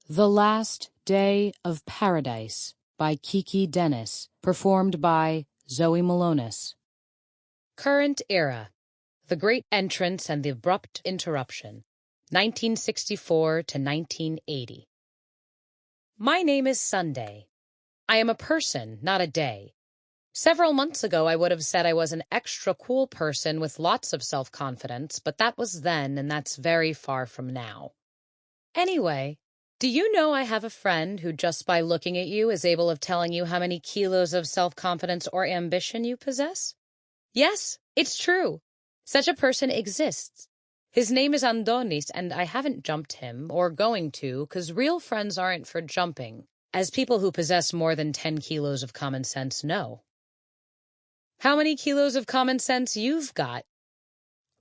The Last Day of Paradise by Kiki Denis, performed by Zoe Mylonas. Current era. The Great Entrance and the Abrupt Interruption, 1964 to 1980. My name is Sunday. I am a person, not a day. Several months ago, I would have said I was an extra cool person with lots of self-confidence, but that was then, and that's very far from now. Anyway, do you know I have a friend who just by looking at you is able of telling you how many kilos of self-confidence or ambition you possess? Yes, it's true. Such a person exists. His name is Denis, and I haven't jumped him, or going to, 'cause real friends aren't for jumping, as people who possess more than 10 kilos of common sense know. How many kilos of common sense you've got?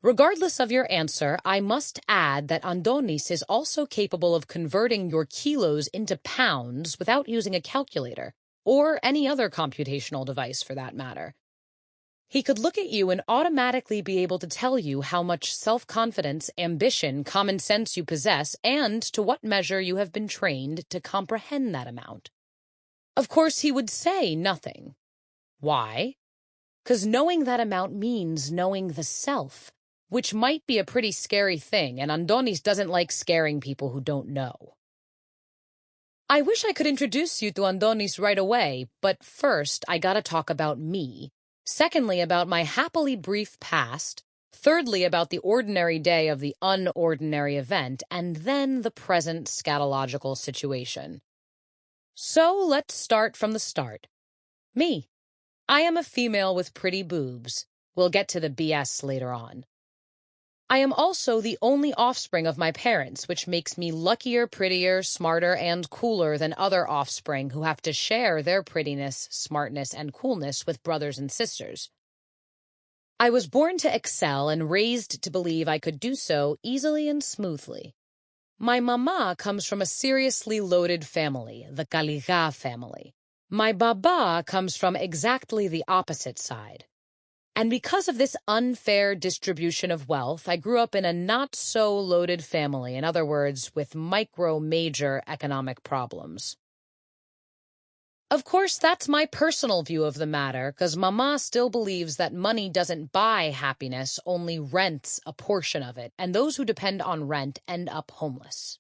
Regardless of your answer, I must add that Denis is also capable of converting your kilos into pounds without using a calculator, or any other computational device for that matter. He could look at you and automatically be able to tell you how much self-confidence, ambition, common sense you possess, and to what measure you have been trained to comprehend that amount. Of course, he would say nothing. Why? 'Cause knowing that amount means knowing the self, which might be a pretty scary thing, and Denis doesn't like scaring people who don't know. I wish I could introduce you to Denis right away, but first I gotta talk about me, secondly about my happily brief past, thirdly about the ordinary day of the unordinary event, and then the present scatological situation. So let's start from the start. Me. I am a female with pretty boobs. We'll get to the BS later on. I am also the only offspring of my parents, which makes me luckier, prettier, smarter, and cooler than other offspring who have to share their prettiness, smartness, and coolness with brothers and sisters. I was born to excel and raised to believe I could do so easily and smoothly. My mama comes from a seriously loaded family, the Kyra family. My baba comes from exactly the opposite side. And because of this unfair distribution of wealth, I grew up in a not-so-loaded family, in other words, with major economic problems. Of course, that's my personal view of the matter, 'cause Mama still believes that money doesn't buy happiness, only rents a portion of it, and those who depend on rent end up homeless.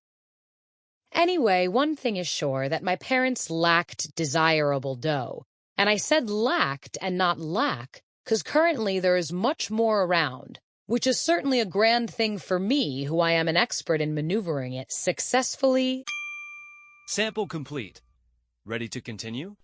Anyway, one thing is sure, that my parents lacked desirable dough. And I said lacked and not lack, 'cause currently there is much more around, which is certainly a grand thing for me, who I am an expert in maneuvering it successfully. Sample complete. Ready to continue?